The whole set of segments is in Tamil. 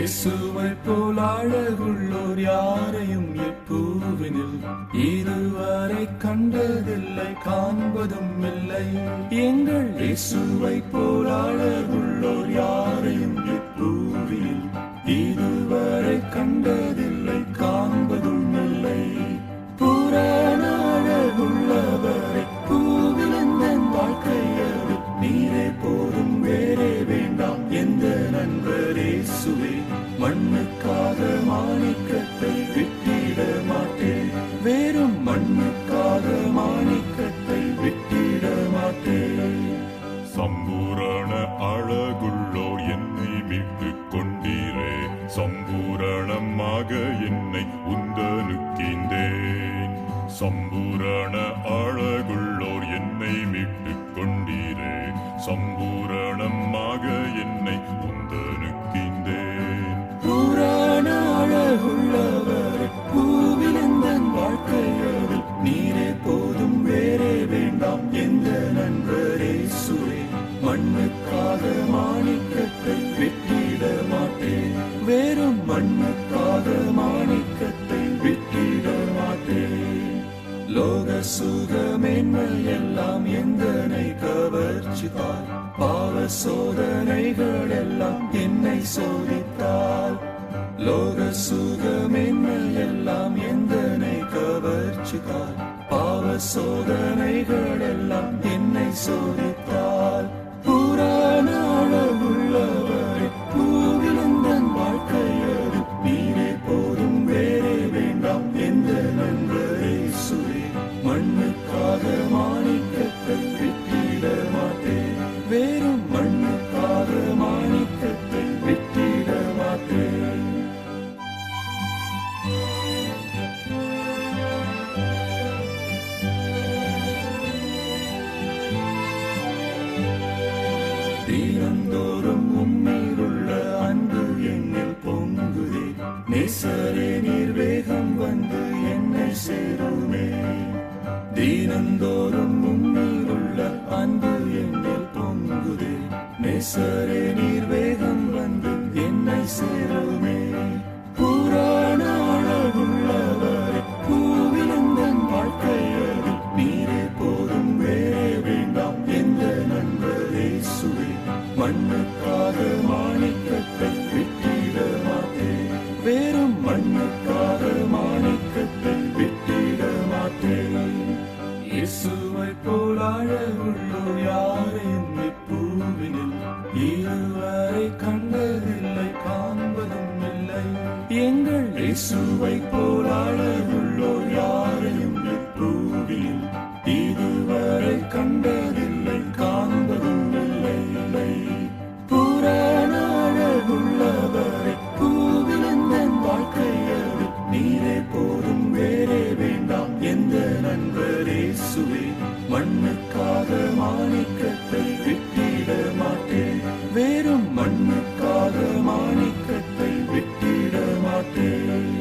இயேசுவை போல் அழகுள்ளோர் யாரையும் இப்பூவினில் இதுவரை கண்டதில்லை, காண்பதும் இல்லை. எங்கள் இயேசுவை போல் அழகுள்ளோர் யாரையும் இப்பூவினில் இதுவரை கண்டதில்லை, காண்பதும் இல்லை. புராண அழகுள்ளவரை பூவிலந்தன் வாழ்க்கையது நீரே போதும், வேறே வேண்டாம் எந்த நண்பரே சுவே. மண்ணுக்காக மாணிக்கத்தை விட்டிட மாட்டேன், வேறும் மண்ணுக்காக மாணிக்கத்தை விட்டிட மாட்டேன். சம்பூரண அழகுள்ளோர் என்னை மீட்டுக் கொண்டீரே, சம்பூரணமாக என்னை உந்தனுக்கின்றேன். சம்பூரண அழகுள்ளோர் என்னை மீட்டுக் கொண்டீரே, சம்பூரணமாக என்னை உந்தனுக்கின்றேன். புராண அழகுள்ளவர் பூவிலந்தன் வாழ்க்கையது நீரே போதும், வேறே வேண்டாம் எந்த நண்பரே சுவே. மண்ணுக்காக மாணிக்கத்தை விட்டிட மாட்டேன், வேறும் மண்ணுக்காக மாணிக்கத்தை விட்டிட மாட்டேன். லோக சுக மேன்மை எல்லாம் எந்தனை கவர்ச்சித்தால், பாவ சோதனைகள் எல்லாம் என்னை சோதித்தால். லோக சுக மேன்மை எல்லாம் எந்தனை கவர்ச்சித்தால், பாவ சோதனைகள் எல்லாம் என்னை சோதித்தால். புராண அழகுள்ளவரை பூவிலந்தன் வாழ்க்கையது நீரே போதும், வேறே வேண்டாம் எந்த நண்பரே சுவே. மண்ணுக்காக மாணிக்கத்தை விட்டிட மாட்டேன், வேறும் மண்ணுக்காக மாணிக்கத்தை விட்டிட மாட்டேன். தினந்தோறும் உண்மையுள்ள அன்பு என்னில் பொங்குதே, நேசரே நீர் வேகம் வந்து என்னை சேருமே. தினந்தோறும் உண்மையுள்ள அன்பு என்னில் பொங்குதே, நேசரே நீர் வேகம் வந்து என்னை சேருமே. புராண அழகுள்ளவரை பூவிலந்தன் வாழ்க்கையது நீரே போதும், வேறே வேண்டாம் எந்த நண்பரே சுவே. மண்ணுக்காக மாணிக்கத்தை விட்டிட மாட்டேன், வேறும் மண்ணுக்காக மாணிக்கத்தை விட்டிட மாட்டேன். இயேசுவை போல் அழகுள்ளோர் யாரையும் இப்பூவினில் இதுவரை கண்டதில்லை, காண்பதும் இல்லை. எங்கள் இயேசுவை போல் அழகுள்ளோர் யாரையும் இப்பூவினில் இதுவரை கண்டதில்லை, காண்பதும் இல்லை. புராண அழகுள்ளவரை பூவிலந்தன் வாழ்க்கையது நீரே போதும், வேறே வேண்டாம் எந்த நண்பரே சுவே. மண்ணுக்காக மாணிக்கத்தை விட்டிட மாட்டேன், வேறும் மண்ணுக்காக மாணிக்கத்தை விட்டிட மாட்டேன்.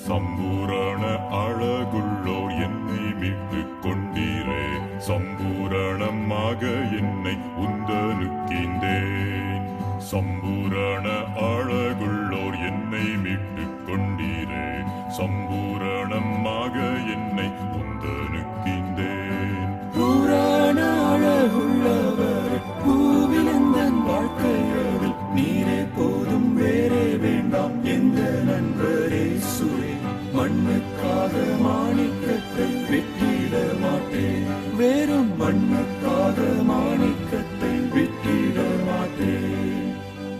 சம்பூரண அழகுள்ளோர் என்னை மீட்டுக் கொண்டீரே, சம்பூரணமாக என்னை உந்தனுக்கின்றேன். சம்பூரண அழகுள்ளோர் என்னை மீட்டுக் கொண்டீரே, சம்பூரணமாக என்னை உந்தனுக்கின்றேன். புராண அழகுள்ளவர் பூவிலந்தன் வாழ்க்கையது நீரே போதும், வேறே வேண்டாம் எந்த நண்பரே சுவே. மண்ணுக்காக மாணிக்கத்தை விட்டிட மாட்டேன், வேறும் மண்ணுக்காக மாணிக்கத்தை விட்டிட மாட்டேன்.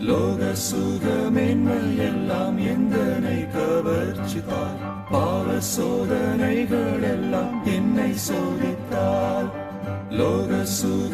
லோக சுக மேன்மை எல்லாம் எந்தனை கவர்ச்சித்தால், பாவ சோதனைகள் எல்லாம் என்னை சோதித்தால். லோக சுக